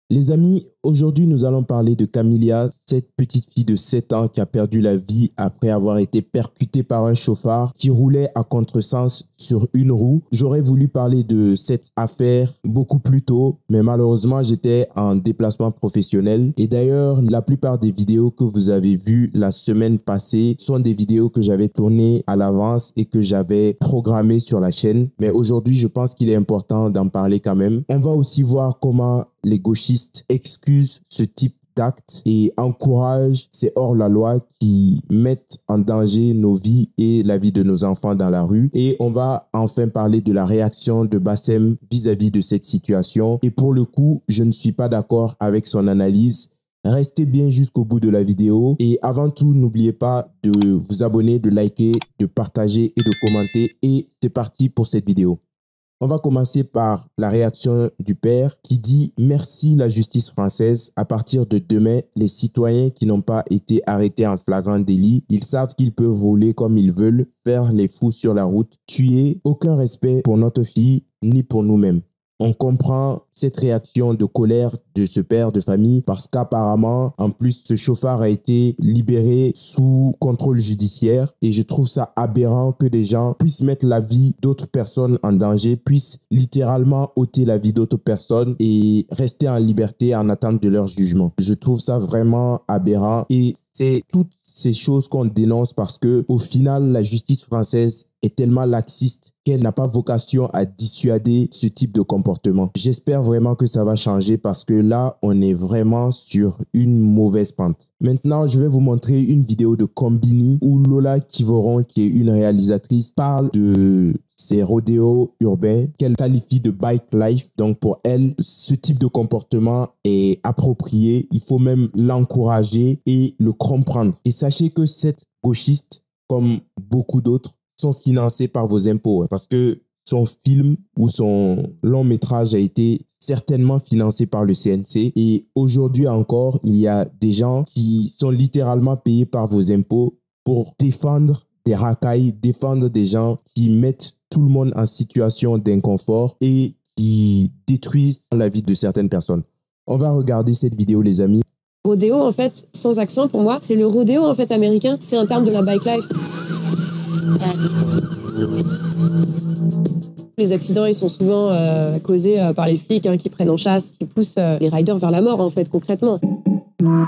Les amis, aujourd'hui nous allons parler de Camilla, cette petite fille de 7 ans qui a perdu la vie après avoir été percutée par un chauffard qui roulait à contresens sur une roue. J'aurais voulu parler de cette affaire beaucoup plus tôt, mais malheureusement j'étais en déplacement professionnel. Et d'ailleurs, la plupart des vidéos que vous avez vues la semaine passée sont des vidéos que j'avais tournées à l'avance et que j'avais programmées sur la chaîne. Mais aujourd'hui, je pense qu'il est important d'en parler quand même. On va aussi voir comment les gauchistes excusent ce type d'actes et encouragent ces hors-la-loi qui mettent en danger nos vies et la vie de nos enfants dans la rue. Et on va enfin parler de la réaction de Bassem vis-à-vis de cette situation. Et pour le coup, je ne suis pas d'accord avec son analyse. Restez bien jusqu'au bout de la vidéo. Et avant tout, n'oubliez pas de vous abonner, de liker, de partager et de commenter. Et c'est parti pour cette vidéo. On va commencer par la réaction du père qui dit « Merci la justice française. À partir de demain, les citoyens qui n'ont pas été arrêtés en flagrant délit, ils savent qu'ils peuvent rouler comme ils veulent, faire les fous sur la route, tuer. Aucun respect pour notre fille ni pour nous-mêmes. » On comprend cette réaction de colère de ce père de famille parce qu'apparemment, en plus, ce chauffard a été libéré sous contrôle judiciaire et je trouve ça aberrant que des gens puissent mettre la vie d'autres personnes en danger, puissent littéralement ôter la vie d'autres personnes et rester en liberté en attente de leur jugement. Je trouve ça vraiment aberrant et c'est toutes ces choses qu'on dénonce parce que au final, la justice française est tellement laxiste qu'elle n'a pas vocation à dissuader ce type de comportement. J'espère vraiment que ça va changer parce que là, on est vraiment sur une mauvaise pente. Maintenant, je vais vous montrer une vidéo de Combini où Lola Kivoron, qui est une réalisatrice, parle de ces rodéos urbains qu'elle qualifie de bike life. Donc pour elle, ce type de comportement est approprié. Il faut même l'encourager et le comprendre. Et sachez que cette gauchiste, comme beaucoup d'autres, sont financés par vos impôts. Parce que son film ou son long métrage a été certainement financé par le CNC. Et aujourd'hui encore, il y a des gens qui sont littéralement payés par vos impôts pour défendre des racailles, défendre des gens qui mettent tout le monde en situation d'inconfort et qui détruisent la vie de certaines personnes. On va regarder cette vidéo, les amis. Rodéo, en fait, sans accent, pour moi, c'est le rodéo, en fait, américain. C'est un terme de la bike life. Les accidents, ils sont souvent causés par les flics qui prennent en chasse, qui poussent les riders vers la mort, en fait, concrètement.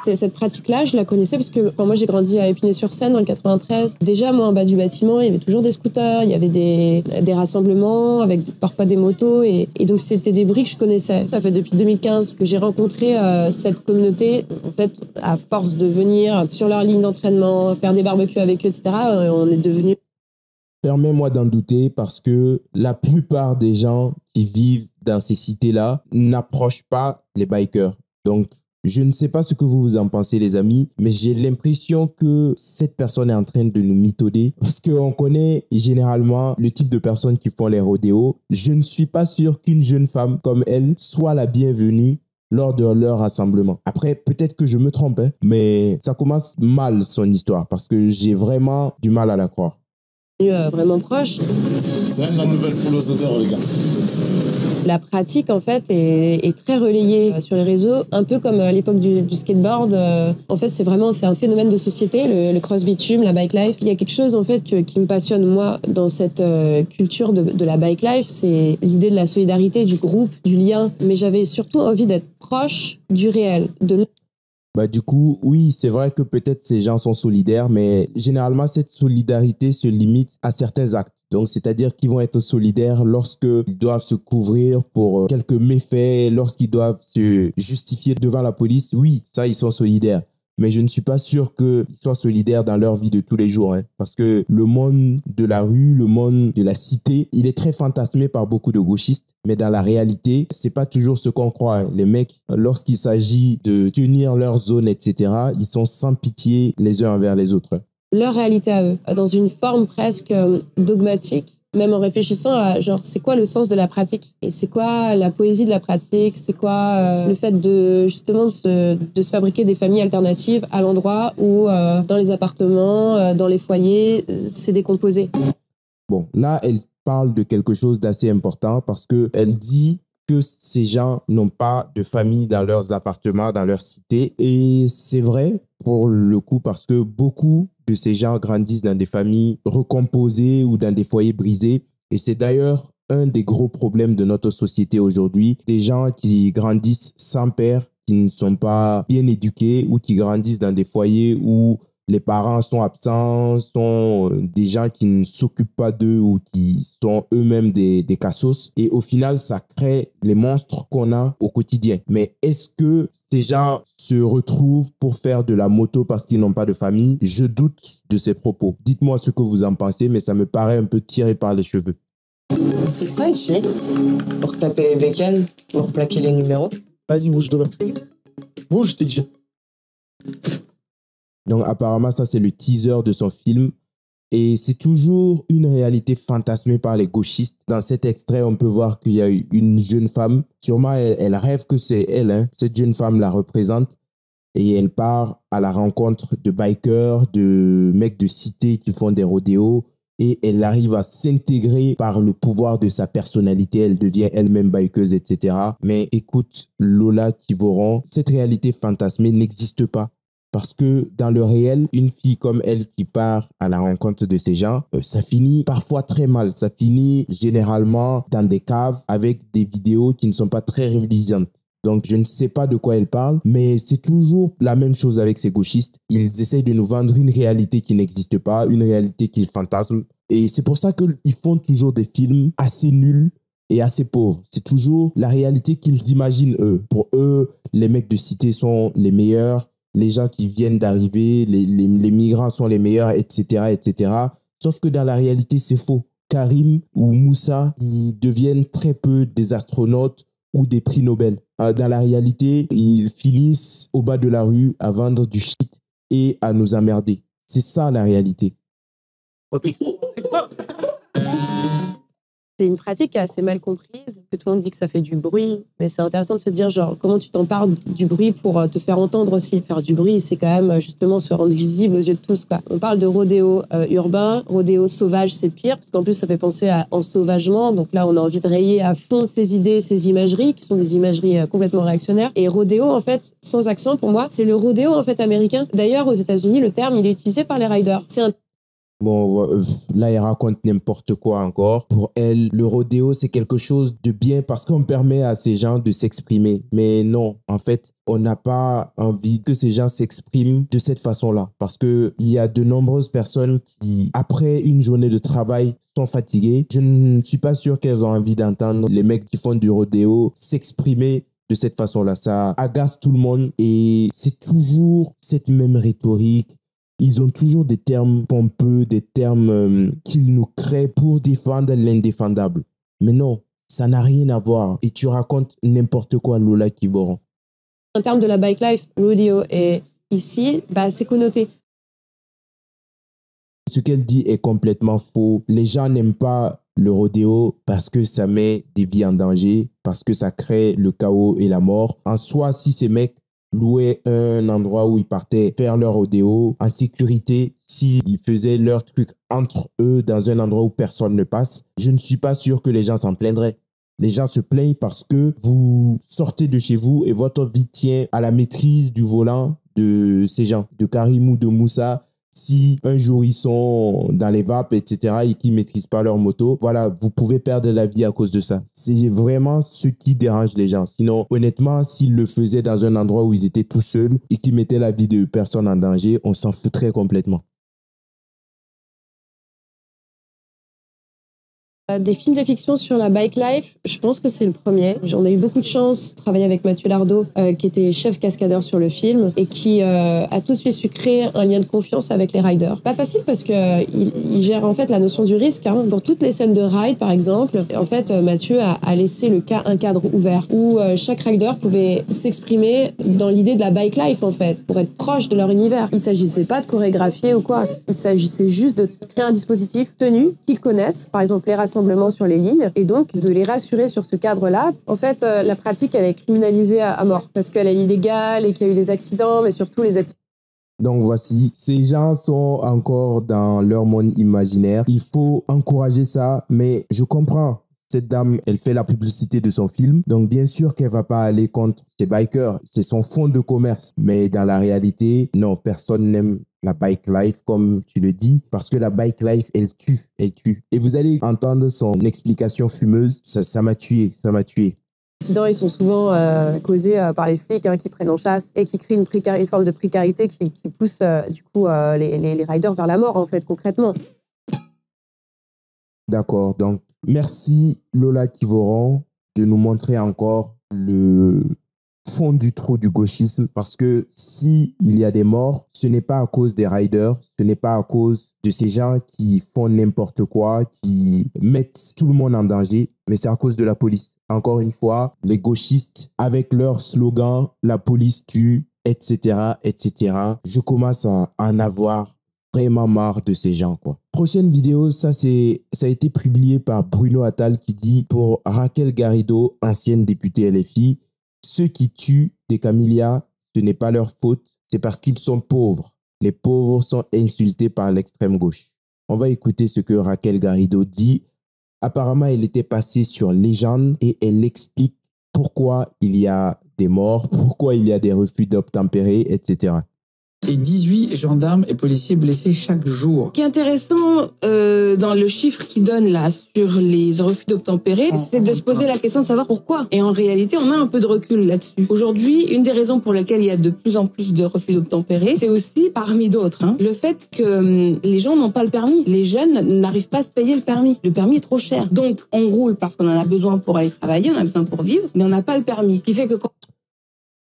Cette pratique-là, je la connaissais parce que quand moi j'ai grandi à Épinay-sur-Seine dans le 93, déjà moi en bas du bâtiment, il y avait toujours des scooters, il y avait des rassemblements avec parfois des motos et donc c'était des bruits que je connaissais. Ça fait depuis 2015 que j'ai rencontré cette communauté. En fait, à force de venir sur leur ligne d'entraînement, faire des barbecues avec eux, etc., on est devenus... Permets-moi d'en douter parce que la plupart des gens qui vivent dans ces cités-là n'approchent pas les bikers. Donc, je ne sais pas ce que vous en pensez, les amis, mais j'ai l'impression que cette personne est en train de nous mitauder parce qu'on connaît généralement le type de personnes qui font les rodéos. Je ne suis pas sûr qu'une jeune femme comme elle soit la bienvenue lors de leur rassemblement. Après, peut-être que je me trompe, mais ça commence mal son histoire parce que j'ai vraiment du mal à la croire. Vraiment proche. C'est même la nouvelle poule aux odeurs, les gars. La pratique, en fait, est très relayée sur les réseaux, un peu comme à l'époque du skateboard. En fait, c'est un phénomène de société, le cross-bitume, la bike life. Il y a quelque chose, en fait, qui me passionne, moi, dans cette culture de la bike life, c'est l'idée de la solidarité, du groupe, du lien. Mais j'avais surtout envie d'être proche du réel, Du coup, oui, c'est vrai que peut-être ces gens sont solidaires, mais généralement, cette solidarité se limite à certains actes. Donc, c'est-à-dire qu'ils vont être solidaires lorsqu'ils doivent se couvrir pour quelques méfaits, lorsqu'ils doivent se justifier devant la police. Oui, ça, ils sont solidaires. Mais je ne suis pas sûr qu'ils soient solidaires dans leur vie de tous les jours. Parce que le monde de la rue, le monde de la cité, il est très fantasmé par beaucoup de gauchistes. Mais dans la réalité, c'est pas toujours ce qu'on croit. Les mecs, lorsqu'il s'agit de tenir leur zone, etc., ils sont sans pitié les uns envers les autres. Leur réalité à eux, dans une forme presque dogmatique. Même en réfléchissant à genre c'est quoi le sens de la pratique et c'est quoi la poésie de la pratique, c'est quoi le fait de justement de se fabriquer des familles alternatives à l'endroit où dans les appartements, dans les foyers, c'est décomposé. Bon, là elle parle de quelque chose d'assez important parce que elle dit que ces gens n'ont pas de famille dans leurs appartements, dans leur cité. Et c'est vrai pour le coup parce que beaucoup de ces gens grandissent dans des familles recomposées ou dans des foyers brisés. Et c'est d'ailleurs un des gros problèmes de notre société aujourd'hui. Des gens qui grandissent sans père, qui ne sont pas bien éduqués ou qui grandissent dans des foyers où les parents sont absents, sont des gens qui ne s'occupent pas d'eux ou qui sont eux-mêmes des cassos. Et au final, ça crée les monstres qu'on a au quotidien. Mais est-ce que ces gens se retrouvent pour faire de la moto parce qu'ils n'ont pas de famille? Je doute de ces propos. Dites-moi ce que vous en pensez, mais ça me paraît un peu tiré par les cheveux. C'est quoi ici? Pour taper les bécanes, pour plaquer les numéros. Vas-y, bouge de là. Bouge, je t'ai dit. Donc apparemment, ça c'est le teaser de son film. Et c'est toujours une réalité fantasmée par les gauchistes. Dans cet extrait, on peut voir qu'il y a une jeune femme. Sûrement, elle rêve que c'est elle. Hein. Cette jeune femme la représente. Et elle part à la rencontre de bikers, de mecs de cité qui font des rodéos. Et elle arrive à s'intégrer par le pouvoir de sa personnalité. Elle devient elle-même bikeuse, etc. Mais écoute, Lola Kivoran, cette réalité fantasmée n'existe pas. Parce que dans le réel, une fille comme elle qui part à la rencontre de ces gens, ça finit parfois très mal. Ça finit généralement dans des caves avec des vidéos qui ne sont pas très révisantes. Donc, je ne sais pas de quoi elle parle, mais c'est toujours la même chose avec ces gauchistes. Ils essayent de nous vendre une réalité qui n'existe pas, une réalité qu'ils fantasment. Et c'est pour ça qu'ils font toujours des films assez nuls et assez pauvres. C'est toujours la réalité qu'ils imaginent eux. Pour eux, les mecs de cité sont les meilleurs. Les gens qui viennent d'arriver, les migrants sont les meilleurs, etc., etc. Sauf que dans la réalité, c'est faux. Karim ou Moussa, ils deviennent très peu des astronautes ou des prix Nobel. Dans la réalité, ils finissent au bas de la rue à vendre du shit et à nous emmerder. C'est ça la réalité. C'est une pratique qui est assez mal comprise, que tout le monde dit que ça fait du bruit, mais c'est intéressant de se dire genre comment tu t'empares du bruit pour te faire entendre aussi. Faire du bruit, c'est quand même justement se rendre visible aux yeux de tous, quoi. On parle de rodéo urbain, rodéo sauvage, c'est pire, parce qu'en plus ça fait penser à ensauvagement, donc là on a envie de rayer à fond ces idées, ces imageries, qui sont des imageries complètement réactionnaires. Et rodéo, en fait, sans accent pour moi, c'est le rodéo en fait américain. D'ailleurs aux États-Unis, le terme il est utilisé par les riders. C'est un Bon, là, elle raconte n'importe quoi encore. Pour elle, le rodéo, c'est quelque chose de bien parce qu'on permet à ces gens de s'exprimer. Mais non, en fait, on n'a pas envie que ces gens s'expriment de cette façon-là. Parce qu'il y a de nombreuses personnes qui, après une journée de travail, sont fatiguées. Je ne suis pas sûr qu'elles ont envie d'entendre les mecs qui font du rodéo s'exprimer de cette façon-là. Ça agace tout le monde et c'est toujours cette même rhétorique. Ils ont toujours des termes pompeux, des termes qu'ils nous créent pour défendre l'indéfendable. Mais non, ça n'a rien à voir. Et tu racontes n'importe quoi, Lola Kivoran. En termes de la bike life, rodeo est ici, c'est connoté. Ce qu'elle dit est complètement faux. Les gens n'aiment pas le rodéo parce que ça met des vies en danger, parce que ça crée le chaos et la mort. En soi, si ces mecs louer un endroit où ils partaient faire leur rodéo en sécurité, s'ils faisaient leur truc entre eux dans un endroit où personne ne passe, je ne suis pas sûr que les gens s'en plaindraient. Les gens se plaignent parce que vous sortez de chez vous et votre vie tient à la maîtrise du volant de ces gens, de Karim ou de Moussa. Si un jour ils sont dans les vapes, etc., et qu'ils ne maîtrisent pas leur moto, voilà, vous pouvez perdre la vie à cause de ça. C'est vraiment ce qui dérange les gens. Sinon, honnêtement, s'ils le faisaient dans un endroit où ils étaient tout seuls et qu'ils mettaient la vie de personnes en danger, on s'en foutrait complètement. Des films de fiction sur la bike life, je pense que c'est le premier. J'en ai eu beaucoup de chance de travailler avec Mathieu Lardot, qui était chef cascadeur sur le film et qui a tout de suite su créer un lien de confiance avec les riders. Pas facile parce que il gère en fait la notion du risque. Pour toutes les scènes de ride, par exemple, en fait, Mathieu a laissé un cadre ouvert où chaque rider pouvait s'exprimer dans l'idée de la bike life, en fait, pour être proche de leur univers. Il s'agissait pas de chorégraphier ou quoi. Il s'agissait juste de créer un dispositif tenu qu'ils connaissent, par exemple les rassemblements sur les lignes, et donc de les rassurer sur ce cadre-là. En fait, la pratique, elle est criminalisée à mort parce qu'elle est illégale et qu'il y a eu des accidents, mais surtout les accidents. Donc voici, ces gens sont encore dans leur monde imaginaire. Il faut encourager ça, mais je comprends. Cette dame, elle fait la publicité de son film. Donc, bien sûr qu'elle va pas aller contre ces bikers. C'est son fonds de commerce. Mais dans la réalité, non, personne n'aime la bike life, comme tu le dis, parce que la bike life, elle tue, elle tue. Et vous allez entendre son explication fumeuse. Ça m'a tué, ça m'a tué. Les accidents, ils sont souvent causés par les flics qui prennent en chasse et qui créent une forme de précarité qui pousse du coup les riders vers la mort, en fait, concrètement. D'accord, donc merci Lola Kivoran de nous montrer encore le fond du trou du gauchisme, parce que si il y a des morts, ce n'est pas à cause des riders, ce n'est pas à cause de ces gens qui font n'importe quoi, qui mettent tout le monde en danger, mais c'est à cause de la police. Encore une fois, les gauchistes, avec leur slogan « La police tue », etc., etc., je commence à en avoir vraiment marre de ces gens, quoi. Prochaine vidéo, ça a été publié par Bruno Attal qui dit pour Raquel Garrido, ancienne députée LFI, ceux qui tuent des camélias, ce n'est pas leur faute, c'est parce qu'ils sont pauvres. Les pauvres sont insultés par l'extrême gauche. On va écouter ce que Raquel Garrido dit. Apparemment, elle était passée sur Légende et elle explique pourquoi il y a des morts, pourquoi il y a des refus d'obtempérer, etc. Et 18 gendarmes et policiers blessés chaque jour. Ce qui est intéressant dans le chiffre qu'il donne là sur les refus d'obtempérer, c'est de se poser la question de savoir pourquoi. Et en réalité, on a un peu de recul là-dessus. Aujourd'hui, une des raisons pour lesquelles il y a de plus en plus de refus d'obtempérer, c'est aussi, parmi d'autres, le fait que les gens n'ont pas le permis. Les jeunes n'arrivent pas à se payer le permis. Le permis est trop cher. Donc, on roule parce qu'on en a besoin pour aller travailler, on a besoin pour vivre, mais on n'a pas le permis. Ce qui fait que quand...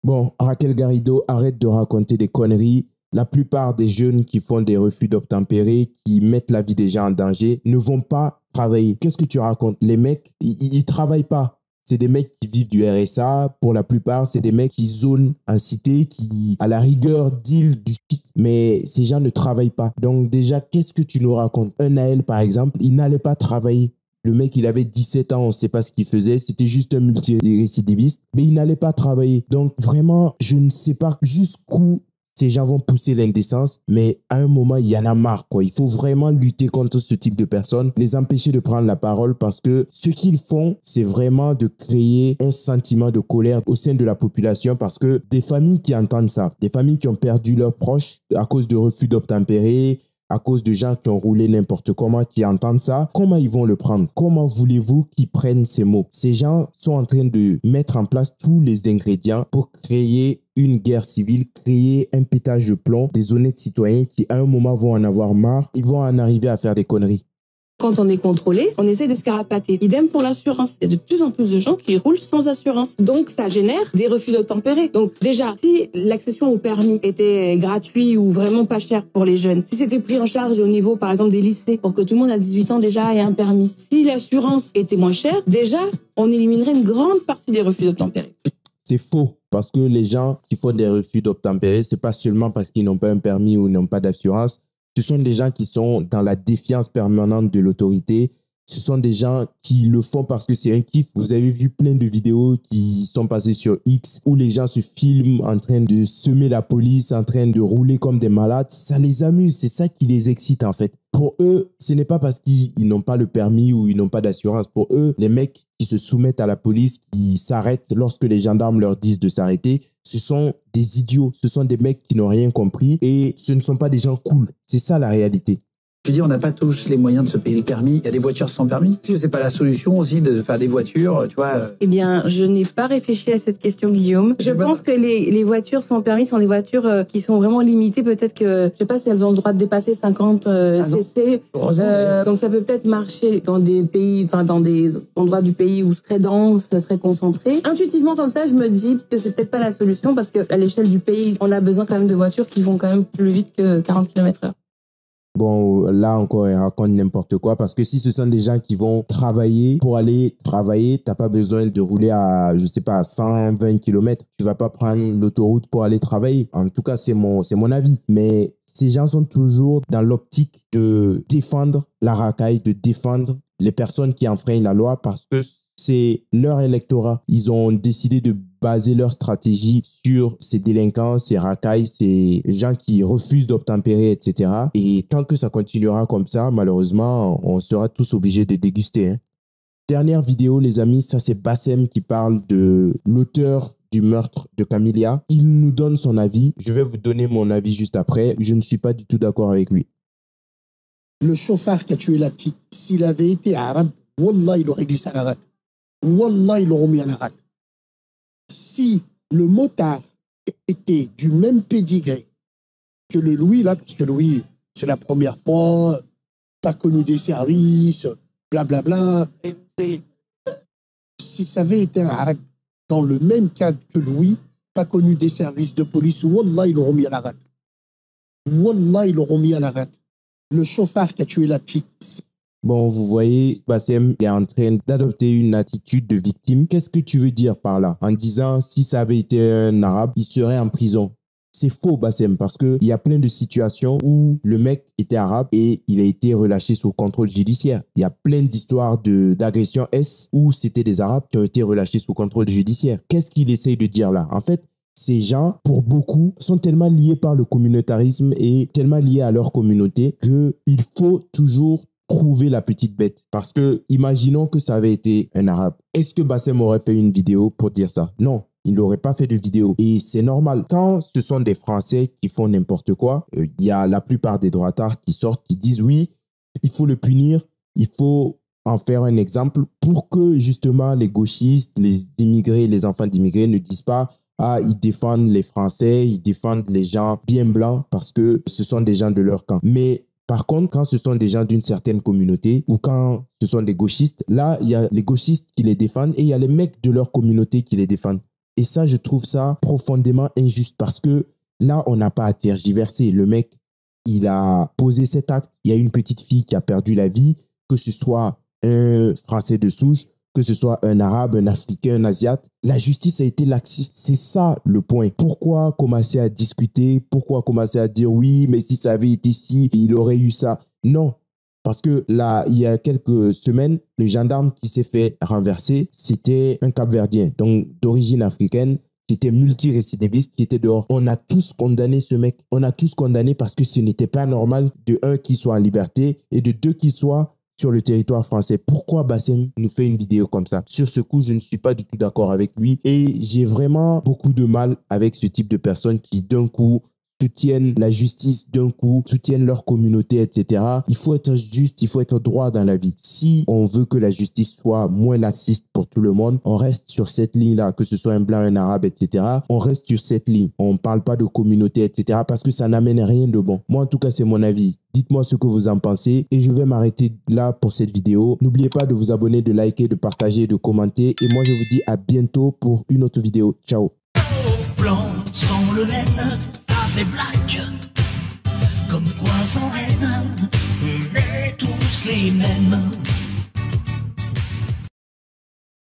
Bon, Raquel Garrido, arrête de raconter des conneries. La plupart des jeunes qui font des refus d'obtempérer, qui mettent la vie des gens en danger, ne vont pas travailler. Qu'est-ce que tu racontes? Les mecs, ils travaillent pas. C'est des mecs qui vivent du RSA. Pour la plupart, c'est des mecs qui zonent en cité, qui, à la rigueur, deal du shit. Mais ces gens ne travaillent pas. Donc déjà, qu'est-ce que tu nous racontes? Un Naël, par exemple, il n'allait pas travailler. Le mec, il avait 17 ans, on ne sait pas ce qu'il faisait. C'était juste un multirécidiviste, mais il n'allait pas travailler. Donc, vraiment, je ne sais pas jusqu'où ces gens vont pousser l'indécence, mais à un moment, il y en a marre, quoi. Il faut vraiment lutter contre ce type de personnes, les empêcher de prendre la parole, parce que ce qu'ils font, c'est vraiment de créer un sentiment de colère au sein de la population, parce que des familles qui entendent ça, des familles qui ont perdu leurs proches à cause de refus d'obtempérer, à cause de gens qui ont roulé n'importe comment, qui entendent ça, comment ils vont le prendre? Comment voulez-vous qu'ils prennent ces mots? Ces gens sont en train de mettre en place tous les ingrédients pour créer une guerre civile, créer un pétage de plomb, des honnêtes citoyens qui à un moment vont en avoir marre, ils vont en arriver à faire des conneries. Quand on est contrôlé, on essaie de se carapater. Idem pour l'assurance. Il y a de plus en plus de gens qui roulent sans assurance. Donc, ça génère des refus d'obtempérer. Donc, déjà, si l'accession au permis était gratuit ou vraiment pas cher pour les jeunes, si c'était pris en charge au niveau, par exemple, des lycées, pour que tout le monde à 18 ans déjà ait un permis, si l'assurance était moins chère, déjà, on éliminerait une grande partie des refus d'obtempérer. C'est faux, parce que les gens qui font des refus d'obtempérer, c'est pas seulement parce qu'ils n'ont pas un permis ou n'ont pas d'assurance. Ce sont des gens qui sont dans la défiance permanente de l'autorité. Ce sont des gens qui le font parce que c'est un kiff. Vous avez vu plein de vidéos qui sont passées sur X où les gens se filment en train de semer la police, en train de rouler comme des malades. Ça les amuse, c'est ça qui les excite en fait. Pour eux, ce n'est pas parce qu'ils n'ont pas le permis ou ils n'ont pas d'assurance. Pour eux, les mecs qui se soumettent à la police, qui s'arrêtent lorsque les gendarmes leur disent de s'arrêter, ce sont des idiots, ce sont des mecs qui n'ont rien compris et ce ne sont pas des gens cool. C'est ça la réalité. Je veux dire, on n'a pas tous les moyens de se payer le permis. Il y a des voitures sans permis. Si c'est pas la solution aussi de faire des voitures, tu vois. Eh bien, je n'ai pas réfléchi à cette question, Guillaume. Je pense que les voitures sans permis sont des voitures qui sont vraiment limitées. Peut-être que, je sais pas si elles ont le droit de dépasser 50 cc. Donc ça peut peut-être marcher dans des pays, enfin dans des endroits du pays où c'est très dense, très concentré. Intuitivement comme ça, je me dis que c'est peut-être pas la solution parce que à l'échelle du pays, on a besoin quand même de voitures qui vont quand même plus vite que 40 km/h. Bon, là encore, elle raconte n'importe quoi parce que si ce sont des gens qui vont travailler, pour aller travailler, t'as pas besoin de rouler à, je sais pas, à 120 km. Tu vas pas prendre l'autoroute pour aller travailler. En tout cas, c'est mon avis. Mais ces gens sont toujours dans l'optique de défendre la racaille, de défendre les personnes qui enfreignent la loi parce que c'est leur électorat. Ils ont décidé de baser leur stratégie sur ces délinquants, ces racailles, ces gens qui refusent d'obtempérer, etc. Et tant que ça continuera comme ça, malheureusement, on sera tous obligés de déguster. Dernière vidéo, les amis, ça c'est Bassem qui parle de l'auteur du meurtre de Kamilia. Il nous donne son avis. Je vais vous donner mon avis juste après. Je ne suis pas du tout d'accord avec lui. Le chauffard qui a tué la petite, s'il avait été arabe, Wallah, il aurait glissé à la rate. Wallah, il l'aurait mis à la rate. Si le motard était du même pédigré que le Louis, là, parce que Louis, c'est la première fois, pas connu des services, blablabla. Si ça avait été un arabe dans le même cadre que Louis, pas connu des services de police, Wallah, il l'aurait mis à la rate. Wallah, il l'aurait mis à la rate. Le chauffard qui a tué la petite. Bon, vous voyez, Bassem est en train d'adopter une attitude de victime. Qu'est-ce que tu veux dire par là? En disant, si ça avait été un arabe, il serait en prison. C'est faux, Bassem, parce qu'il y a plein de situations où le mec était arabe et il a été relâché sous contrôle judiciaire. Il y a plein d'histoires d'agression S où c'était des arabes qui ont été relâchés sous contrôle judiciaire. Qu'est-ce qu'il essaye de dire là? En fait, ces gens, pour beaucoup, sont tellement liés par le communautarisme et tellement liés à leur communauté qu'il faut toujours trouver la petite bête. Parce que, imaginons que ça avait été un arabe. Est-ce que Bassem aurait fait une vidéo pour dire ça? Non. Il n'aurait pas fait de vidéo. Et c'est normal. Quand ce sont des Français qui font n'importe quoi, il y a la plupart des droitards qui sortent, qui disent oui, il faut le punir, il faut en faire un exemple pour que justement les gauchistes, les immigrés, les enfants d'immigrés ne disent pas ah, ils défendent les Français, ils défendent les gens bien blancs parce que ce sont des gens de leur camp. Mais par contre, quand ce sont des gens d'une certaine communauté ou quand ce sont des gauchistes, là, il y a les gauchistes qui les défendent et il y a les mecs de leur communauté qui les défendent. Et ça, je trouve ça profondément injuste parce que là, on n'a pas à tergiverser. Le mec, il a posé cet acte. Il y a une petite fille qui a perdu la vie, que ce soit un Français de souche, que ce soit un Arabe, un Africain, un Asiate. La justice a été laxiste. C'est ça le point. Pourquoi commencer à discuter? Pourquoi commencer à dire oui, mais si ça avait été ci, il aurait eu ça? Non. Parce que là, il y a quelques semaines, le gendarme qui s'est fait renverser, c'était un Cap-Verdien, donc d'origine africaine, qui était multirécidiviste, qui était dehors. On a tous condamné ce mec. On a tous condamné parce que ce n'était pas normal de un qu'il soit en liberté et de deux qu'il soit sur le territoire français. Pourquoi Bassem nous fait une vidéo comme ça? Sur ce coup, je ne suis pas du tout d'accord avec lui et j'ai vraiment beaucoup de mal avec ce type de personnes qui d'un coup soutiennent la justice, d'un coup soutiennent leur communauté, etc. Il faut être juste, il faut être droit dans la vie. Si on veut que la justice soit moins laxiste pour tout le monde, on reste sur cette ligne-là, que ce soit un blanc, un arabe, etc. On reste sur cette ligne. On ne parle pas de communauté, etc. parce que ça n'amène rien de bon. Moi, en tout cas, c'est mon avis. Dites-moi ce que vous en pensez et je vais m'arrêter là pour cette vidéo. N'oubliez pas de vous abonner, de liker, de partager, de commenter. Et moi, je vous dis à bientôt pour une autre vidéo. Ciao. Blanc sans le laine, des blagues, comme quoi sans haine, on est tous les mêmes.